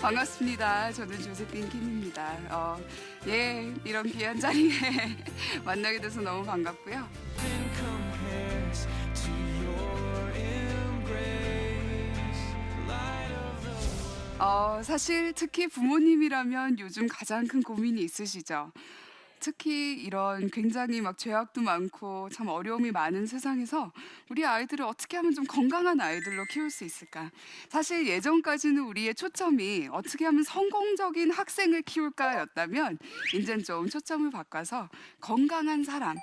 반갑습니다. 저는 조세핀 킴입니다. 예, 이런 귀한 자리에 만나게 돼서 너무 반갑고요. compares to your embrace, light of the world. 사실 특히 부모님이라면 요즘 가장 큰 고민이 있으시죠. 특히 이런 굉장히 막 죄악도 많고 참 어려움이 많은 세상에서 우리 아이들을 어떻게 하면 좀 건강한 아이들로 키울 수 있을까? 사실 예전까지는 우리의 초점이 어떻게 하면 성공적인 학생을 키울까였다면 이제는 좀 초점을 바꿔서 건강한 사람,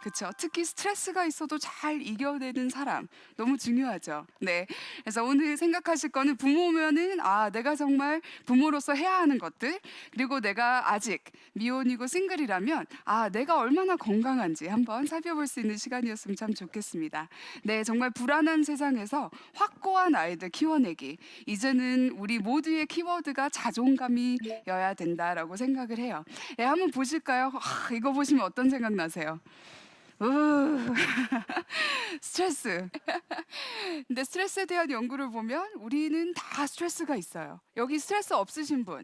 그렇죠. 특히 스트레스가 있어도 잘 이겨내는 사람 너무 중요하죠. 네. 그래서 오늘 생각하실 거는 부모면은 내가 정말 부모로서 해야 하는 것들, 그리고 내가 아직 미혼이고 싱글이라면 내가 얼마나 건강한지 한번 살펴볼 수 있는 시간이었으면 참 좋겠습니다. 네, 정말 불안한 세상에서 확고한 아이들 키워내기. 이제는 우리 모두의 키워드가 자존감이어야 된다라고 생각을 해요. 네, 한번 보실까요? 이거 보시면 어떤 생각 나세요? 스트레스. 근데 스트레스에 대한 연구를 보면 우리는 다 스트레스가 있어요. 여기 스트레스 없으신 분?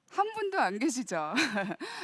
한 분도 안 계시죠?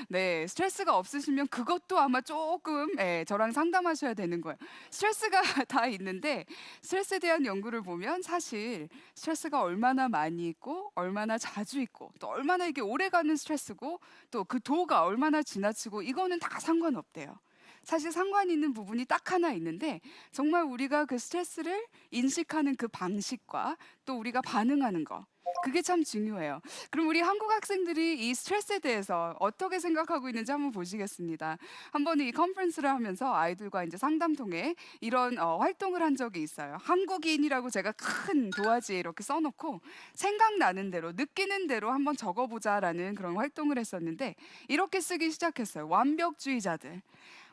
네, 스트레스가 없으시면 그것도 아마 조금 저랑 상담하셔야 되는 거예요. 스트레스가 다 있는데 스트레스에 대한 연구를 보면 사실 스트레스가 얼마나 많이 있고 얼마나 자주 있고 또 얼마나 이게 오래가는 스트레스고 또 그 도가 얼마나 지나치고 이거는 다 상관없대요. 사실 상관 있는 부분이 딱 하나 있는데 정말 우리가 그 스트레스를 인식하는 그 방식과 또 우리가 반응하는 거, 그게 참 중요해요. 그럼 우리 한국 학생들이 이 스트레스에 대해서 어떻게 생각하고 있는지 한번 보시겠습니다. 한번 이 컨퍼런스를 하면서 아이들과 이제 상담 통해 이런 활동을 한 적이 있어요. 한국인이라고 제가 큰 도화지에 이렇게 써놓고 생각나는 대로 느끼는 대로 한번 적어보자라는 그런 활동을 했었는데 이렇게 쓰기 시작했어요. 완벽주의자들.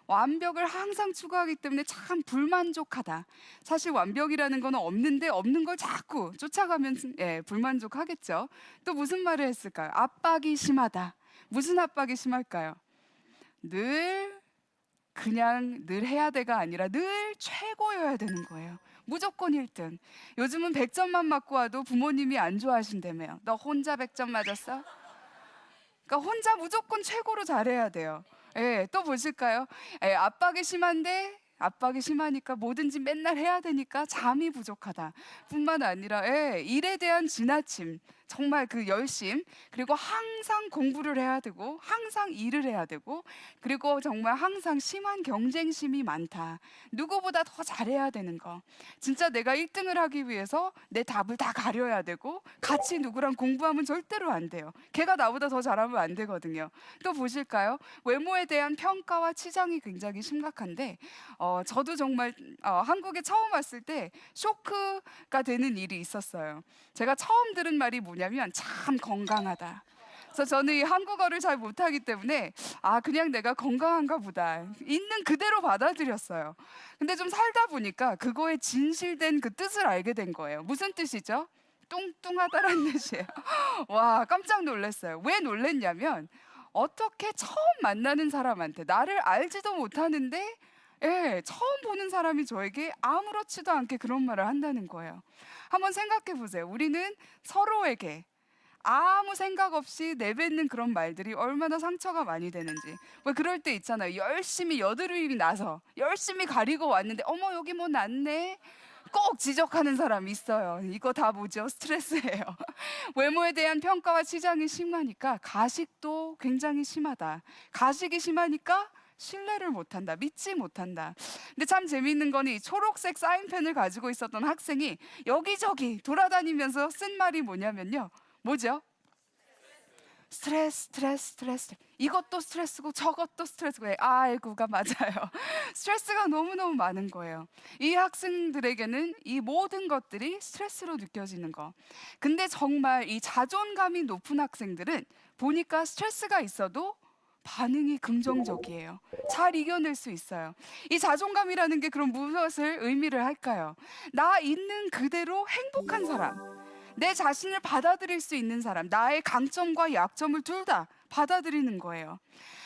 완벽을 항상 추구하기 때문에 참 불만족하다. 사실 완벽이라는 건 없는데 없는 걸 자꾸 쫓아가면 불만족하겠죠. 또 무슨 말을 했을까요? 압박이 심하다. 무슨 압박이 심할까요? 그냥 늘 해야 돼가 아니라 늘 최고여야 되는 거예요. 무조건 1등. 요즘은 100점만 맞고 와도 부모님이 안 좋아하신다며요. 너 혼자 100점 맞았어? 그러니까 혼자 무조건 최고로 잘해야 돼요. 또 보실까요? 압박이 심하니까 뭐든지 맨날 해야 되니까 잠이 부족하다. 뿐만 아니라 일에 대한 지나침, 정말 그 열심, 그리고 항상 공부를 해야 되고 항상 일을 해야 되고 그리고 정말 항상 심한 경쟁심이 많다. 누구보다 더 잘해야 되는 거. 진짜 내가 1등을 하기 위해서 내 답을 다 가려야 되고 같이 누구랑 공부하면 절대로 안 돼요. 걔가 나보다 더 잘하면 안 되거든요. 또 보실까요? 외모에 대한 평가와 치장이 굉장히 심각한데 저도 정말 한국에 처음 왔을 때 쇼크가 되는 일이 있었어요. 제가 처음 들은 말이 뭐냐면 참 건강하다. 그래서 저는 이 한국어를 잘 못하기 때문에 그냥 내가 건강한가 보다. 있는 그대로 받아들였어요. 근데 좀 살다 보니까 그거의 진실된 그 뜻을 알게 된 거예요. 무슨 뜻이죠? 뚱뚱하다라는 뜻이에요. 와, 깜짝 놀랐어요. 왜 놀랐냐면 어떻게 처음 만나는 사람한테 나를 알지도 못하는데 처음 보는 사람이 저에게 아무렇지도 않게 그런 말을 한다는 거예요. 한번 생각해 보세요. 우리는 서로에게 아무 생각 없이 내뱉는 그런 말들이 얼마나 상처가 많이 되는지. 왜 그럴 때 있잖아요. 열심히 여드름이 나서 열심히 가리고 왔는데 어머 여기 뭐 났네? 꼭 지적하는 사람이 있어요. 이거 다 뭐죠? 스트레스예요. 외모에 대한 평가와 치장이 심하니까 가식도 굉장히 심하다. 가식이 심하니까 신뢰를 못한다. 믿지 못한다. 근데 참 재미있는 거는 이 초록색 사인펜을 가지고 있었던 학생이 여기저기 돌아다니면서 쓴 말이 뭐냐면요. 뭐죠? 스트레스. 이것도 스트레스고 저것도 스트레스고. 아이고가 맞아요. 스트레스가 너무너무 많은 거예요. 이 학생들에게는 이 모든 것들이 스트레스로 느껴지는 거. 근데 정말 이 자존감이 높은 학생들은 보니까 스트레스가 있어도 반응이 긍정적이에요. 잘 이겨낼 수 있어요. 이 자존감이라는 게 그럼 무엇을 의미를 할까요? 나 있는 그대로 행복한 사람, 내 자신을 받아들일 수 있는 사람, 나의 강점과 약점을 둘 다 받아들이는 거예요.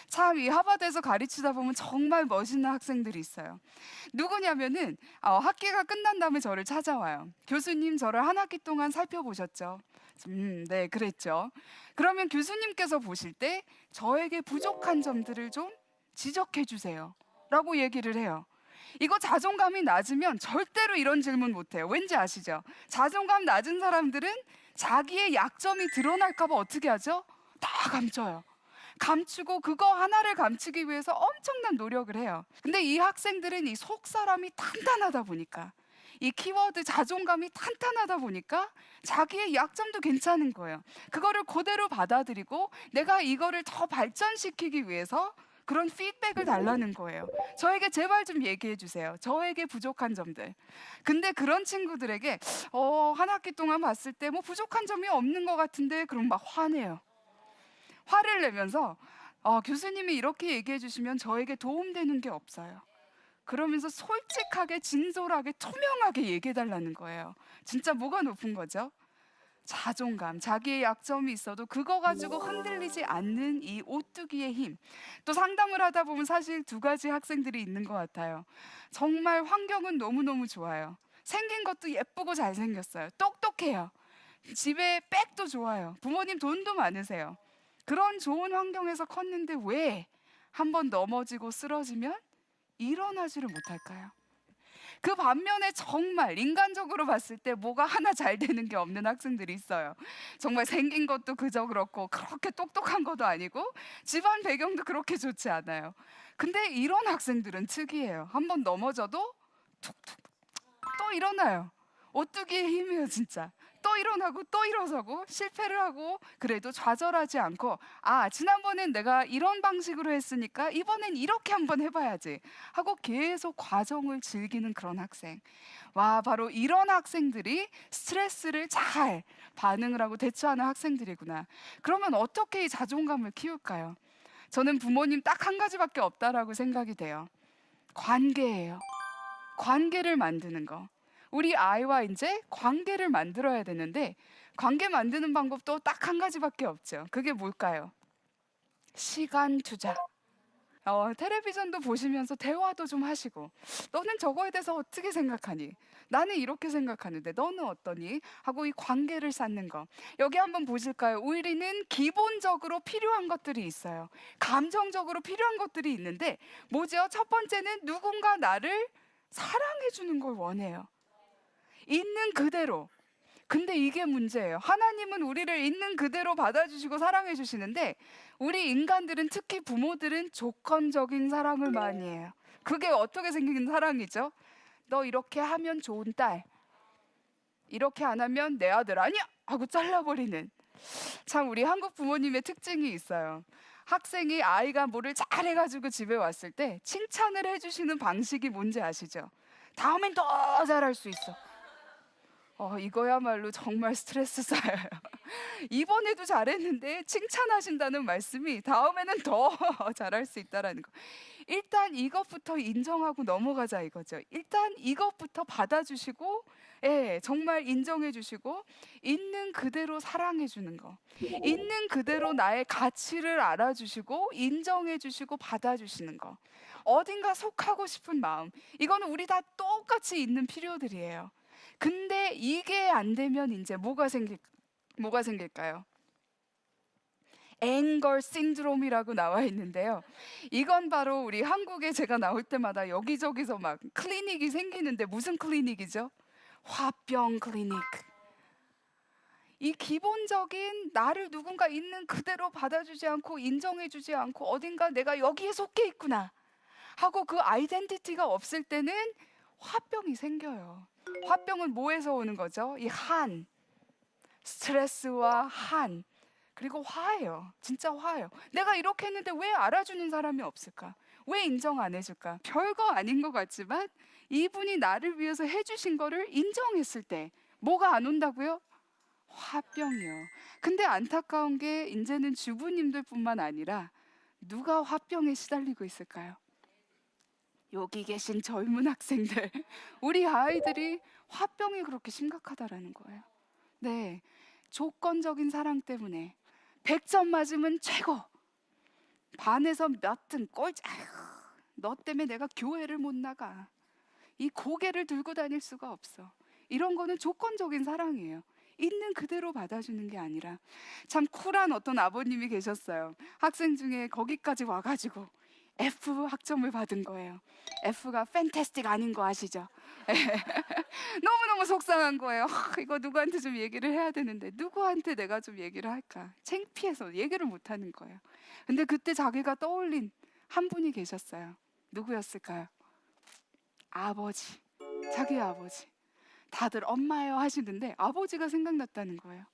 참 이 하버드에서 가르치다 보면 정말 멋있는 학생들이 있어요. 누구냐면은 학기가 끝난 다음에 저를 찾아와요. 교수님, 저를 한 학기 동안 살펴보셨죠? 네, 그랬죠. 그러면 교수님께서 보실 때 저에게 부족한 점들을 좀 지적해 주세요. 라고 얘기를 해요. 이거 자존감이 낮으면 절대로 이런 질문 못 해요. 왠지 아시죠? 자존감 낮은 사람들은 자기의 약점이 드러날까 봐 어떻게 하죠? 다 감춰요. 감추고 그거 하나를 감추기 위해서 엄청난 노력을 해요. 근데 이 학생들은 이 속사람이 탄탄하다 보니까, 이 키워드 자존감이 탄탄하다 보니까 자기의 약점도 괜찮은 거예요. 그거를 그대로 받아들이고 내가 이거를 더 발전시키기 위해서 그런 피드백을 달라는 거예요. 저에게 제발 좀 얘기해 주세요. 저에게 부족한 점들. 근데 그런 친구들에게 한 학기 동안 봤을 때 뭐 부족한 점이 없는 것 같은데, 그럼 막 화내요. 화를 내면서 교수님이 이렇게 얘기해 주시면 저에게 도움되는 게 없어요. 그러면서 솔직하게, 진솔하게, 투명하게 얘기해 달라는 거예요. 진짜 뭐가 높은 거죠? 자존감, 자기의 약점이 있어도 그거 가지고 흔들리지 않는 이 오뚜기의 힘. 또 상담을 하다 보면 사실 두 가지 학생들이 있는 것 같아요. 정말 환경은 너무너무 좋아요. 생긴 것도 예쁘고 잘생겼어요. 똑똑해요. 집에 백도 좋아요. 부모님 돈도 많으세요. 그런 좋은 환경에서 컸는데 왜 한 번 넘어지고 쓰러지면 일어나지를 못할까요? 그 반면에 정말 인간적으로 봤을 때 뭐가 하나 잘 되는 게 없는 학생들이 있어요. 정말 생긴 것도 그저 그렇고 그렇게 똑똑한 것도 아니고 집안 배경도 그렇게 좋지 않아요. 근데 이런 학생들은 특이해요. 한 번 넘어져도 툭툭 또 일어나요. 오뚜기의 힘이에요, 진짜. 또 일어나고 또 일어서고 실패를 하고 그래도 좌절하지 않고, 지난번엔 내가 이런 방식으로 했으니까 이번엔 이렇게 한번 해봐야지 하고 계속 과정을 즐기는 그런 학생. 와, 바로 이런 학생들이 스트레스를 잘 반응을 하고 대처하는 학생들이구나. 그러면 어떻게 이 자존감을 키울까요? 저는 부모님 딱 한 가지밖에 없다라고 생각이 돼요. 관계예요. 관계를 만드는 거. 우리 아이와 이제 관계를 만들어야 되는데, 관계 만드는 방법도 딱 한 가지밖에 없죠. 그게 뭘까요? 시간 투자. 텔레비전도 보시면서 대화도 좀 하시고, 너는 저거에 대해서 어떻게 생각하니? 나는 이렇게 생각하는데 너는 어떠니? 하고 이 관계를 쌓는 거. 여기 한번 보실까요? 우리는 기본적으로 필요한 것들이 있어요. 감정적으로 필요한 것들이 있는데 뭐죠? 첫 번째는 누군가 나를 사랑해 주는 걸 원해요. 있는 그대로. 근데 이게 문제예요. 하나님은 우리를 있는 그대로 받아주시고 사랑해 주시는데, 우리 인간들은, 특히 부모들은 조건적인 사랑을 많이 해요. 그게 어떻게 생긴 사랑이죠? 너 이렇게 하면 좋은 딸, 이렇게 안 하면 내 아들 아니야! 하고 잘라버리는. 참 우리 한국 부모님의 특징이 있어요. 학생이, 아이가 뭐를 잘해가지고 집에 왔을 때 칭찬을 해주시는 방식이 뭔지 아시죠? 다음엔 더 잘할 수 있어. 이거야말로 정말 스트레스 쌓여요. 이번에도 잘했는데 칭찬하신다는 말씀이 다음에는 더 잘할 수 있다라는 거. 일단 이것부터 인정하고 넘어가자 이거죠. 일단 이것부터 받아주시고, 정말 인정해 주시고, 있는 그대로 사랑해 주는 거. 있는 그대로 나의 가치를 알아주시고, 인정해 주시고, 받아주시는 거. 어딘가 속하고 싶은 마음. 이거는 우리 다 똑같이 있는 필요들이에요. 근데 이게 안 되면 이제 뭐가 생길까요? 앵걸 신드롬이라고 나와 있는데요. 이건 바로 우리 한국에 제가 나올 때마다 여기저기서 막 클리닉이 생기는데, 무슨 클리닉이죠? 화병 클리닉. 이 기본적인 나를 누군가 있는 그대로 받아주지 않고 인정해주지 않고, 어딘가 내가 여기에 속해 있구나 하고 그 아이덴티티가 없을 때는 화병이 생겨요. 화병은 뭐에서 오는 거죠? 이 한, 스트레스와 한, 그리고 화예요. 진짜 화예요. 내가 이렇게 했는데 왜 알아주는 사람이 없을까? 왜 인정 안 해줄까? 별거 아닌 것 같지만 이분이 나를 위해서 해주신 거를 인정했을 때 뭐가 안 온다고요? 화병이요. 근데 안타까운 게 이제는 주부님들뿐만 아니라 누가 화병에 시달리고 있을까요? 여기 계신 젊은 학생들, 우리 아이들이 화병이 그렇게 심각하다라는 거예요. 네, 조건적인 사랑 때문에 100점 맞으면 최고, 반에서 몇 등 꼴찌. 아휴, 너 때문에 내가 교회를 못 나가. 이 고개를 들고 다닐 수가 없어. 이런 거는 조건적인 사랑이에요. 있는 그대로 받아주는 게 아니라. 참 쿨한 어떤 아버님이 계셨어요. 학생 중에 거기까지 와가지고 F 학점을 받은 거예요. F가 fantastic 아닌 거 아시죠? 너무너무 속상한 거예요. 이거 누구한테 좀 얘기를 해야 되는데 누구한테 내가 좀 얘기를 할까? 창피해서 얘기를 못 하는 거예요. 근데 그때 자기가 떠올린 한 분이 계셨어요. 누구였을까요? 아버지. 자기 아버지. 다들 엄마요 하시는데 아버지가 생각났다는 거예요.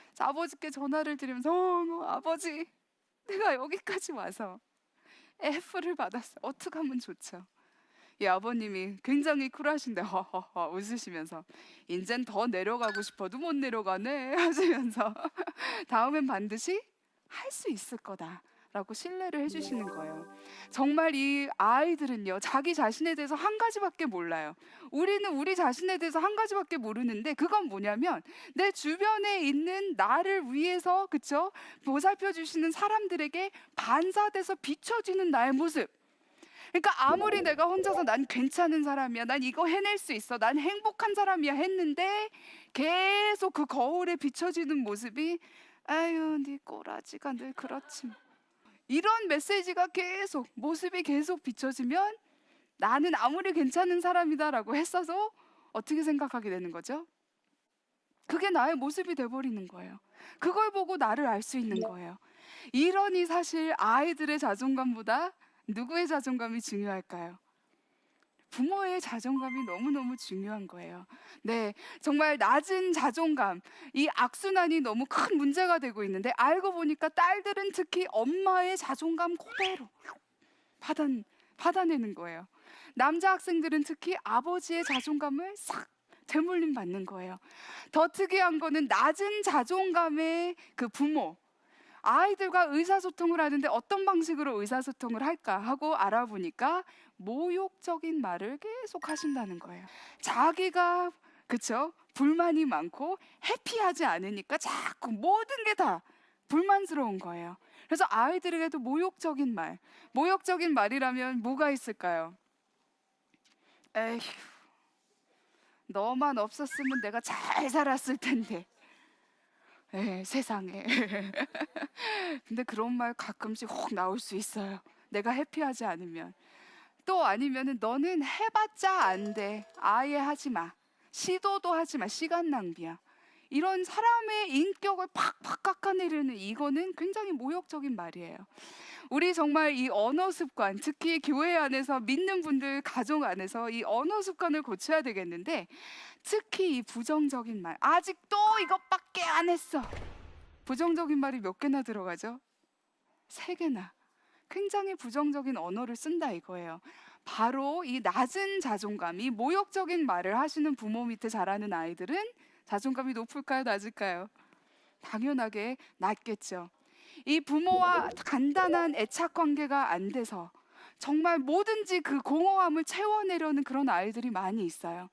그래서 아버지께 전화를 드리면서 아버지, 내가 여기까지 와서 F를 받았어요. 어떻게 하면 좋죠? 이 아버님이 굉장히 쿨하신데 허허허 웃으시면서 인젠 더 내려가고 싶어도 못 내려가네 하시면서 다음엔 반드시 할 수 있을 거다 라고 신뢰를 해주시는 거예요. 정말 이 아이들은요, 자기 자신에 대해서 한 가지밖에 몰라요. 우리는 우리 자신에 대해서 한 가지밖에 모르는데 그건 뭐냐면 내 주변에 있는 나를 위해서, 그쵸? 보살펴 주시는 사람들에게 반사돼서 비춰지는 나의 모습. 그러니까 아무리 내가 혼자서 난 괜찮은 사람이야, 난 이거 해낼 수 있어, 난 행복한 사람이야 했는데 계속 그 거울에 비춰지는 모습이 아유 네 꼬라지가 늘 그렇지, 이런 메시지가 계속, 모습이 계속 비춰지면 나는 아무리 괜찮은 사람이다라고 했어도 어떻게 생각하게 되는 거죠? 그게 나의 모습이 돼버리는 거예요. 그걸 보고 나를 알 수 있는 거예요. 이러니 사실 아이들의 자존감보다 누구의 자존감이 중요할까요? 부모의 자존감이 너무너무 중요한 거예요. 네, 정말 낮은 자존감, 이 악순환이 너무 큰 문제가 되고 있는데 알고 보니까 딸들은 특히 엄마의 자존감 그대로 받아내는 거예요. 남자 학생들은 특히 아버지의 자존감을 싹 되물림 받는 거예요. 더 특이한 거는 낮은 자존감의 그 부모, 아이들과 의사소통을 하는데 어떤 방식으로 의사소통을 할까 하고 알아보니까 모욕적인 말을 계속 하신다는 거예요. 자기가, 그쵸? 불만이 많고 해피하지 않으니까 자꾸 모든 게 다 불만스러운 거예요. 그래서 아이들에게도 모욕적인 말, 모욕적인 말이라면 뭐가 있을까요? 에휴, 너만 없었으면 내가 잘 살았을 텐데. 세상에. 근데 그런 말 가끔씩 혹 나올 수 있어요. 내가 해피하지 않으면. 또 아니면은 너는 해봤자 안 돼. 아예 하지 마. 시도도 하지 마. 시간 낭비야. 이런 사람의 인격을 팍팍 깎아내리는, 이거는 굉장히 모욕적인 말이에요. 우리 정말 이 언어 습관, 특히 교회 안에서 믿는 분들 가정 안에서 이 언어 습관을 고쳐야 되겠는데, 특히 이 부정적인 말, 아직도 이것밖에 안 했어. 부정적인 말이 몇 개나 들어가죠? 3개나. 굉장히 부정적인 언어를 쓴다 이거예요. 바로 이 낮은 자존감이 모욕적인 말을 하시는 부모 밑에 자라는 아이들은 자존감이 높을까요, 낮을까요? 당연하게 낮겠죠. 이 부모와 간단한 애착 관계가 안 돼서 정말 뭐든지 그 공허함을 채워내려는 그런 아이들이 많이 있어요.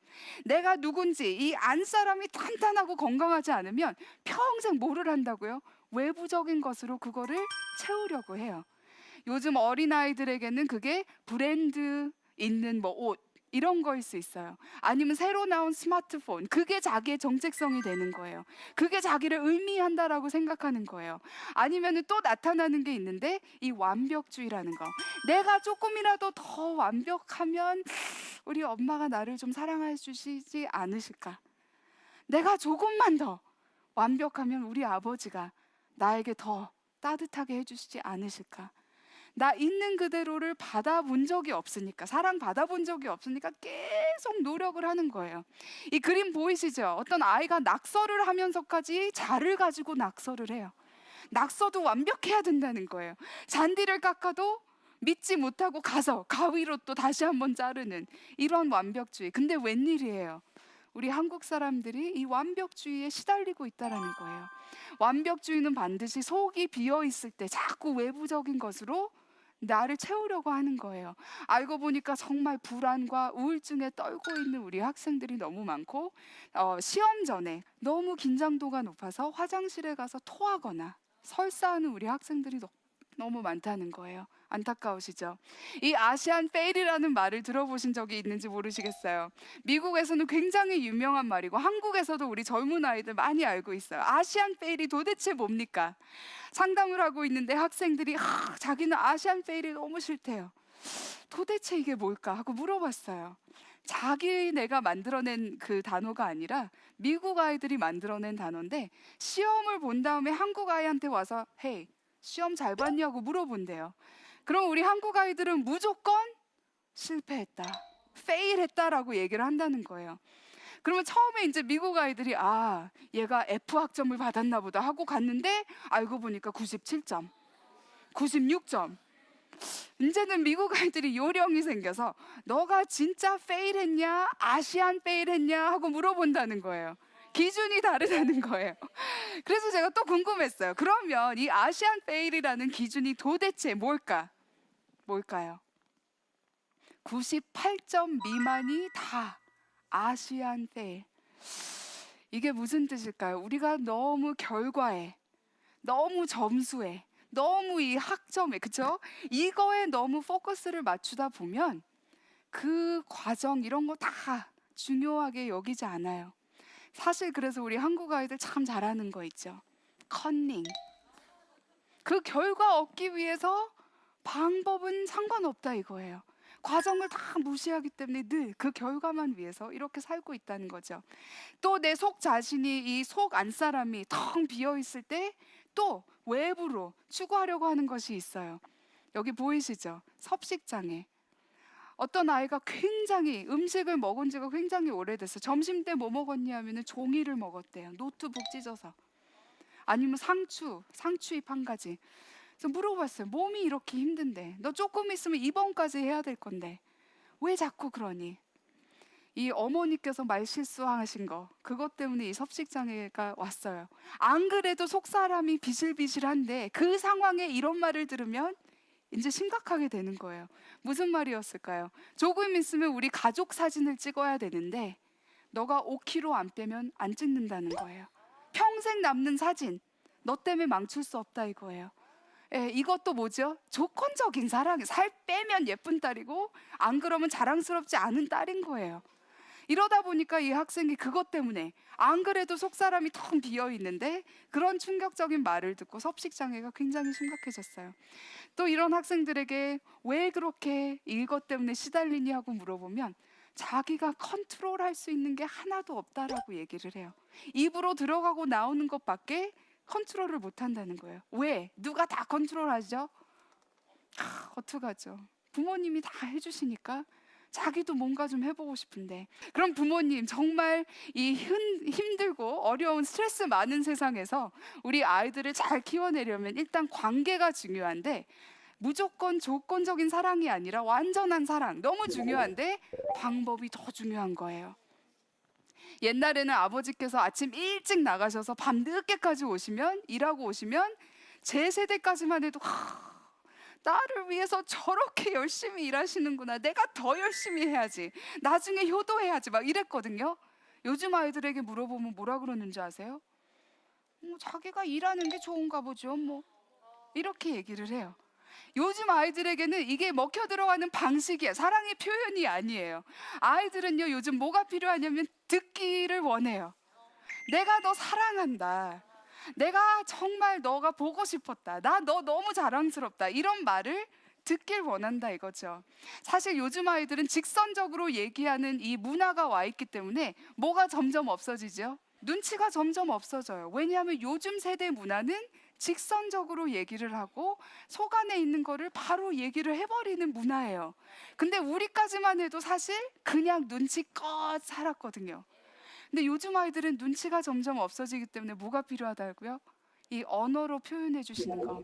내가 누군지 이 안사람이 탄탄하고 건강하지 않으면 평생 뭐를 한다고요? 외부적인 것으로 그거를 채우려고 해요. 요즘 어린아이들에게는 그게 브랜드 있는 뭐 옷, 이런 거일 수 있어요. 아니면 새로 나온 스마트폰, 그게 자기의 정체성이 되는 거예요. 그게 자기를 의미한다라고 생각하는 거예요. 아니면 또 나타나는 게 있는데 이 완벽주의라는 거. 내가 조금이라도 더 완벽하면 우리 엄마가 나를 좀 사랑해 주시지 않으실까? 내가 조금만 더 완벽하면 우리 아버지가 나에게 더 따뜻하게 해주시지 않으실까? 나 있는 그대로를 받아본 적이 없으니까, 사랑 받아본 적이 없으니까 계속 노력을 하는 거예요. 이 그림 보이시죠? 어떤 아이가 낙서를 하면서까지 자를 가지고 낙서를 해요. 낙서도 완벽해야 된다는 거예요. 잔디를 깎아도 믿지 못하고 가서 가위로 또 다시 한번 자르는 이런 완벽주의. 근데 웬일이에요? 우리 한국 사람들이 이 완벽주의에 시달리고 있다는 거예요. 완벽주의는 반드시 속이 비어 있을 때 자꾸 외부적인 것으로 나를 채우려고 하는 거예요. 알고 보니까 정말 불안과 우울증에 떨고 있는 우리 학생들이 너무 많고, 시험 전에 너무 긴장도가 높아서 화장실에 가서 토하거나 설사하는 우리 학생들이 너무 많다는 거예요. 안타까우시죠? 이 아시안 페일이라는 말을 들어보신 적이 있는지 모르시겠어요. 미국에서는 굉장히 유명한 말이고 한국에서도 우리 젊은 아이들 많이 알고 있어요. 아시안 페일이 도대체 뭡니까? 상담을 하고 있는데 학생들이 자기는 아시안 페일이 너무 싫대요. 도대체 이게 뭘까 하고 물어봤어요. 자기네가 만들어낸 그 단어가 아니라 미국 아이들이 만들어낸 단어인데 시험을 본 다음에 한국 아이한테 와서 헤이 시험 잘 봤냐고 물어본대요. 그럼 우리 한국 아이들은 무조건 실패했다, 페일했다라고 얘기를 한다는 거예요. 그러면 처음에 이제 미국 아이들이 얘가 F 학점을 받았나 보다 하고 갔는데 알고 보니까 97점, 96점. 이제는 미국 아이들이 요령이 생겨서 너가 진짜 페일했냐, 아시안 페일했냐 하고 물어본다는 거예요. 기준이 다르다는 거예요. 그래서 제가 또 궁금했어요. 그러면 이 아시안 페일이라는 기준이 도대체 뭘까요? 98점 미만이 다 아시안 페일. 이게 무슨 뜻일까요? 우리가 너무 결과에, 너무 점수에, 너무 이 학점에, 그쵸? 이거에 너무 포커스를 맞추다 보면 그 과정 이런 거 다 중요하게 여기지 않아요. 사실 그래서 우리 한국 아이들 참 잘하는 거 있죠. 컨닝. 그 결과 얻기 위해서 방법은 상관없다 이거예요. 과정을 다 무시하기 때문에 늘 그 결과만 위해서 이렇게 살고 있다는 거죠. 또 내 속 자신이 이 속 안사람이 텅 비어 있을 때 또 외부로 추구하려고 하는 것이 있어요. 여기 보이시죠? 섭식장애. 어떤 아이가 굉장히 음식을 먹은 지가 굉장히 오래됐어요. 점심 때 뭐 먹었냐 하면 종이를 먹었대요. 노트북 찢어서. 아니면 상추잎 한 가지. 그래서 물어봤어요. 몸이 이렇게 힘든데 너 조금 있으면 입원까지 해야 될 건데 왜 자꾸 그러니? 이 어머니께서 말 실수하신 거 그것 때문에 이 섭식장애가 왔어요. 안 그래도 속사람이 비실비실한데 그 상황에 이런 말을 들으면 이제 심각하게 되는 거예요. 무슨 말이었을까요? 조금 있으면 우리 가족 사진을 찍어야 되는데 너가 5kg 안 빼면 안 찍는다는 거예요. 평생 남는 사진 너 때문에 망칠 수 없다 이거예요. 이것도 뭐죠? 조건적인 사랑이 살 빼면 예쁜 딸이고 안 그러면 자랑스럽지 않은 딸인 거예요. 이러다 보니까 이 학생이 그것 때문에 안 그래도 속사람이 텅 비어 있는데 그런 충격적인 말을 듣고 섭식장애가 굉장히 심각해졌어요. 또 이런 학생들에게 왜 그렇게 이것 때문에 시달리니 하고 물어보면 자기가 컨트롤할 수 있는 게 하나도 없다라고 얘기를 해요. 입으로 들어가고 나오는 것밖에 컨트롤을 못한다는 거예요. 왜? 누가 다 컨트롤하죠? 어떡하죠? 부모님이 다 해주시니까 자기도 뭔가 좀 해보고 싶은데 그럼 부모님 정말 이 힘들고 어려운 스트레스 많은 세상에서 우리 아이들을 잘 키워내려면 일단 관계가 중요한데 무조건 조건적인 사랑이 아니라 완전한 사랑 너무 중요한데 방법이 더 중요한 거예요. 옛날에는 아버지께서 아침 일찍 나가셔서 밤 늦게까지 일하고 오시면 제 세대까지만 해도 나를 위해서 저렇게 열심히 일하시는구나. 내가 더 열심히 해야지. 나중에 효도해야지. 막 이랬거든요. 요즘 아이들에게 물어보면 뭐라 그러는지 아세요? 자기가 일하는 게 좋은가 보죠. 이렇게 얘기를 해요. 요즘 아이들에게는 이게 먹혀 들어가는 방식이에요. 사랑의 표현이 아니에요. 아이들은요 요즘 뭐가 필요하냐면 듣기를 원해요. 내가 너 사랑한다. 내가 정말 너가 보고 싶었다. 나 너 너무 자랑스럽다. 이런 말을 듣길 원한다 이거죠. 사실 요즘 아이들은 직선적으로 얘기하는 이 문화가 와 있기 때문에 뭐가 점점 없어지죠? 눈치가 점점 없어져요. 왜냐하면 요즘 세대 문화는 직선적으로 얘기를 하고 속 안에 있는 거를 바로 얘기를 해버리는 문화예요. 근데 우리까지만 해도 사실 그냥 눈치껏 살았거든요. 근데 요즘 아이들은 눈치가 점점 없어지기 때문에 뭐가 필요하다고요? 이 언어로 표현해 주시는 거.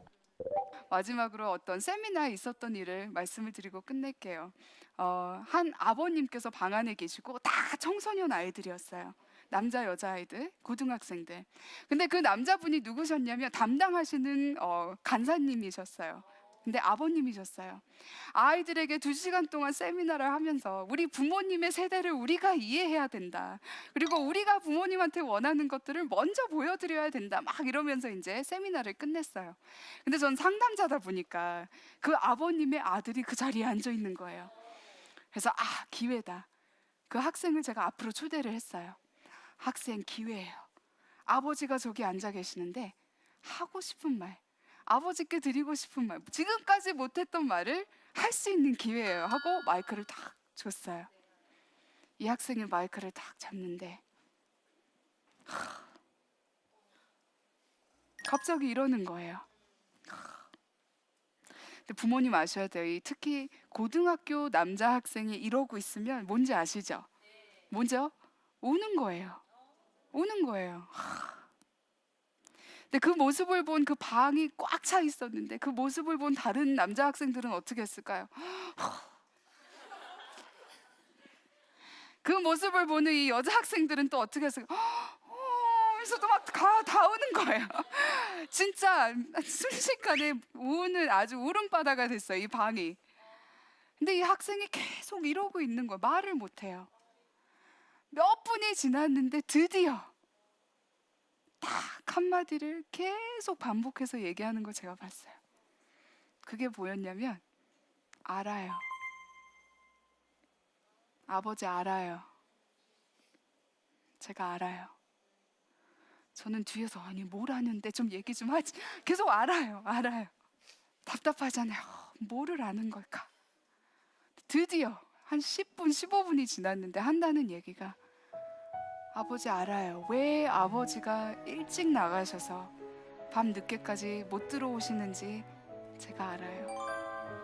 마지막으로 어떤 세미나에 있었던 일을 말씀을 드리고 끝낼게요. 한 아버님께서 방 안에 계시고 다 청소년 아이들이었어요. 남자 여자 아이들, 고등학생들. 근데 그 남자분이 누구셨냐면 담당하시는 간사님이셨어요. 근데 아버님이셨어요. 아이들에게 2시간 동안 세미나를 하면서 우리 부모님의 세대를 우리가 이해해야 된다. 그리고 우리가 부모님한테 원하는 것들을 먼저 보여드려야 된다. 막 이러면서 이제 세미나를 끝냈어요. 근데 전 상담자다 보니까 그 아버님의 아들이 그 자리에 앉아 있는 거예요. 그래서 기회다. 그 학생을 제가 앞으로 초대를 했어요. 학생, 기회예요. 아버지가 저기 앉아 계시는데 하고 싶은 말, 아버지께 드리고 싶은 말, 지금까지 못했던 말을 할 수 있는 기회예요 하고 마이크를 딱 줬어요. 이 학생이 마이크를 딱 잡는데 갑자기 이러는 거예요. 근데 부모님 아셔야 돼요. 특히 고등학교 남자 학생이 이러고 있으면 뭔지 아시죠? 뭐죠? 우는 거예요. 우는 거예요. 근데 그 모습을 본 그 방이 꽉 차 있었는데 그 모습을 본 다른 남자 학생들은 어떻게 했을까요? 그 모습을 보는 이 여자 학생들은 또 어떻게 했을까요? 하면서도 막 다 우는 거예요. 진짜 순식간에 우는 아주 울음바다가 됐어요, 이 방이. 근데 이 학생이 계속 이러고 있는 거예요. 말을 못 해요. 몇 분이 지났는데 드디어 딱 한마디를 계속 반복해서 얘기하는 걸 제가 봤어요. 그게 뭐였냐면, 알아요. 아버지 알아요. 제가 알아요. 저는 뒤에서 아니 뭘 아는데 좀 얘기 좀 하지. 계속 알아요. 답답하잖아요. 뭐를 아는 걸까? 드디어 한 10분, 15분이 지났는데 한다는 얘기가, 아버지 알아요. 왜 아버지가 일찍 나가셔서 밤 늦게까지 못 들어오시는지 제가 알아요.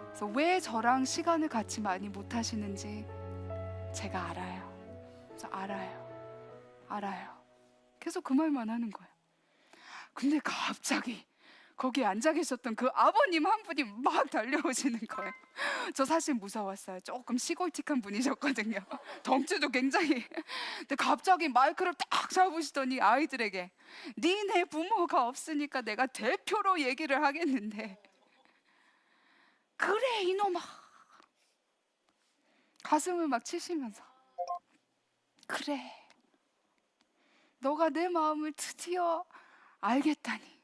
그래서 왜 저랑 시간을 같이 많이 못 하시는지 제가 알아요. 그래서 알아요. 계속 그 말만 하는 거예요. 근데 갑자기 거기 앉아 계셨던 그 아버님 한 분이 막 달려오시는 거예요. 저 사실 무서웠어요. 조금 시골틱한 분이셨거든요. 덩치도 굉장히. 근데 갑자기 마이크를 딱 잡으시더니 아이들에게, 니네 부모가 없으니까 내가 대표로 얘기를 하겠는데, 그래 이놈아, 가슴을 막 치시면서, 그래 너가 내 마음을 드디어 알겠다니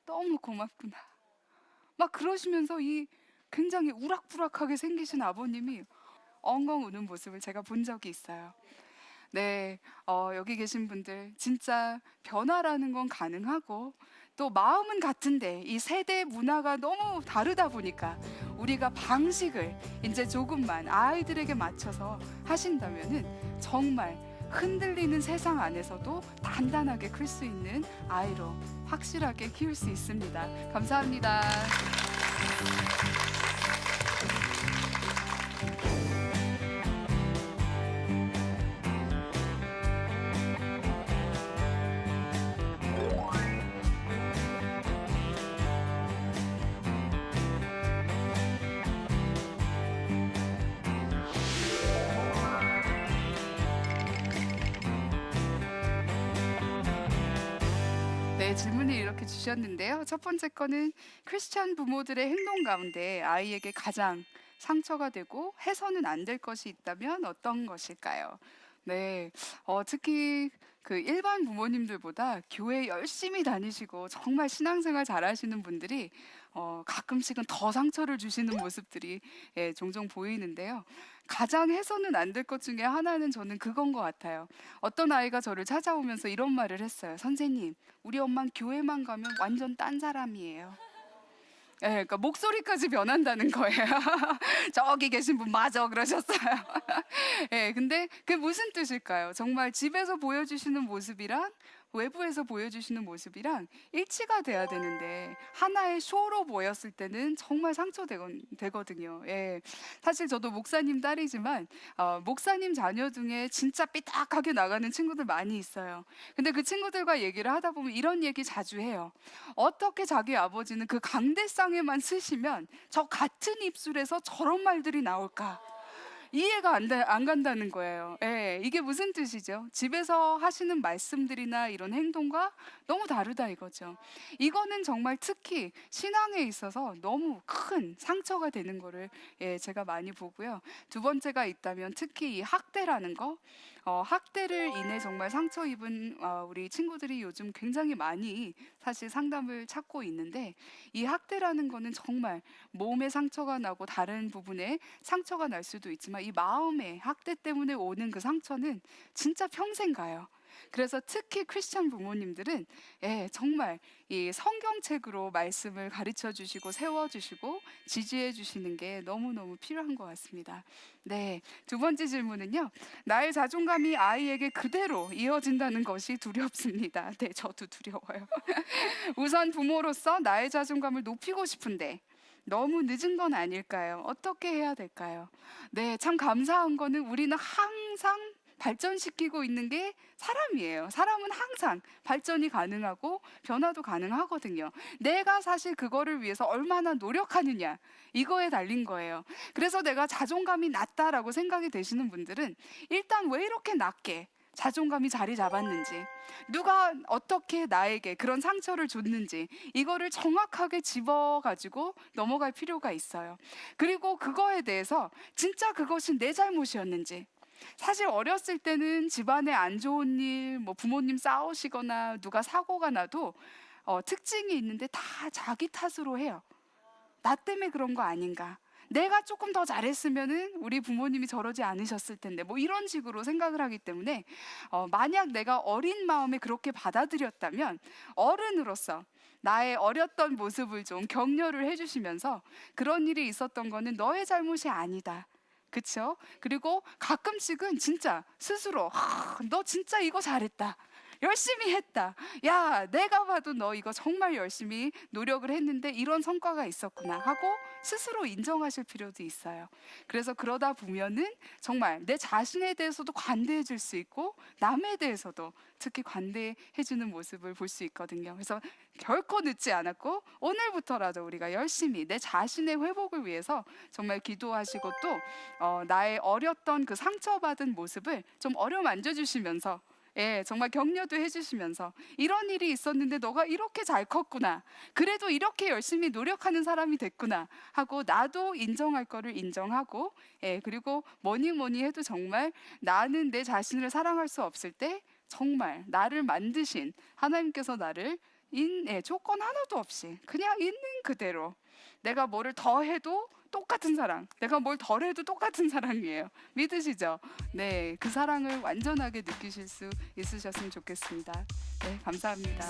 너무 고맙구나. 막 그러시면서 이 굉장히 우락부락하게 생기신 아버님이 엉엉 우는 모습을 제가 본 적이 있어요. 네, 여기 계신 분들 진짜 변화라는 건 가능하고 또 마음은 같은데 이 세대 문화가 너무 다르다 보니까 우리가 방식을 이제 조금만 아이들에게 맞춰서 하신다면은 정말 흔들리는 세상 안에서도 단단하게 클 수 있는 아이로 확실하게 키울 수 있습니다. 감사합니다. 네, 질문을 이렇게 주셨는데요. 첫 번째 거는 크리스찬 부모들의 행동 가운데 아이에게 가장 상처가 되고 해서는 안 될 것이 있다면 어떤 것일까요? 네, 특히 그 일반 부모님들보다 교회 열심히 다니시고 정말 신앙생활 잘하시는 분들이 가끔씩은 더 상처를 주시는 모습들이 종종 보이는데요. 가장 해서는 안 될 것 중에 하나는 저는 그건 것 같아요. 어떤 아이가 저를 찾아오면서 이런 말을 했어요. 선생님, 우리 엄마는 교회만 가면 완전 딴 사람이에요. 그러니까 목소리까지 변한다는 거예요. 저기 계신 분 맞아 그러셨어요. 근데 그게 무슨 뜻일까요? 정말 집에서 보여주시는 모습이랑 외부에서 보여주시는 모습이랑 일치가 돼야 되는데 하나의 쇼로 보였을 때는 정말 상처되거든요. 사실 저도 목사님 딸이지만 목사님 자녀 중에 진짜 삐딱하게 나가는 친구들 많이 있어요. 근데 그 친구들과 얘기를 하다 보면 이런 얘기 자주 해요. 어떻게 자기 아버지는 그 강대상에만 쓰시면 저 같은 입술에서 저런 말들이 나올까? 이해가 안 간다는 거예요. 예, 이게 무슨 뜻이죠? 집에서 하시는 말씀들이나 이런 행동과 너무 다르다 이거죠. 이거는 정말 특히 신앙에 있어서 너무 큰 상처가 되는 거를 제가 많이 보고요. 두 번째가 있다면 특히 이 학대라는 거, 학대를 인해 정말 상처 입은 우리 친구들이 요즘 굉장히 많이 사실 상담을 찾고 있는데, 이 학대라는 거는 정말 몸에 상처가 나고 다른 부분에 상처가 날 수도 있지만 이 마음의 학대 때문에 오는 그 상처는 진짜 평생 가요. 그래서 특히 크리스천 부모님들은 정말 이 성경책으로 말씀을 가르쳐 주시고 세워 주시고 지지해 주시는 게 너무너무 필요한 것 같습니다. 네, 두 번째 질문은요. 나의 자존감이 아이에게 그대로 이어진다는 것이 두렵습니다. 네, 저도 두려워요. 우선 부모로서 나의 자존감을 높이고 싶은데 너무 늦은 건 아닐까요? 어떻게 해야 될까요? 네, 참 감사한 거는 우리는 항상 발전시키고 있는 게 사람이에요. 사람은 항상 발전이 가능하고 변화도 가능하거든요. 내가 사실 그거를 위해서 얼마나 노력하느냐, 이거에 달린 거예요. 그래서 내가 자존감이 낮다라고 생각이 되시는 분들은 일단 왜 이렇게 낮게 자존감이 자리 잡았는지, 누가 어떻게 나에게 그런 상처를 줬는지, 이거를 정확하게 집어가지고 넘어갈 필요가 있어요. 그리고 그거에 대해서 진짜 그것이 내 잘못이었는지, 사실 어렸을 때는 집안에 안 좋은 일, 뭐 부모님 싸우시거나 누가 사고가 나도 특징이 있는데 다 자기 탓으로 해요. 나 때문에 그런 거 아닌가, 내가 조금 더 잘했으면은 우리 부모님이 저러지 않으셨을 텐데, 뭐 이런 식으로 생각을 하기 때문에 만약 내가 어린 마음에 그렇게 받아들였다면 어른으로서 나의 어렸던 모습을 좀 격려를 해주시면서 그런 일이 있었던 거는 너의 잘못이 아니다, 그쵸? 그리고 가끔씩은 진짜 스스로 너 진짜 이거 잘했다, 열심히 했다, 야 내가 봐도 너 이거 정말 열심히 노력을 했는데 이런 성과가 있었구나 하고 스스로 인정하실 필요도 있어요. 그래서 그러다 보면은 정말 내 자신에 대해서도 관대해 줄 수 있고 남에 대해서도 특히 관대해 주는 모습을 볼 수 있거든요. 그래서 결코 늦지 않았고 오늘부터라도 우리가 열심히 내 자신의 회복을 위해서 정말 기도하시고 또 나의 어렸던 그 상처받은 모습을 좀 어루만져 주시면서 정말 격려도 해주시면서 이런 일이 있었는데 너가 이렇게 잘 컸구나, 그래도 이렇게 열심히 노력하는 사람이 됐구나 하고 나도 인정할 거를 인정하고, 그리고 뭐니 해도 정말 나는 내 자신을 사랑할 수 없을 때 정말 나를 만드신 하나님께서 나를 조건 하나도 없이 그냥 있는 그대로, 내가 뭐를 더 해도 똑같은 사랑, 내가 뭘 덜 해도 똑같은 사랑이에요. 믿으시죠? 네, 그 사랑을 완전하게 느끼실 수 있으셨으면 좋겠습니다. 네, 감사합니다.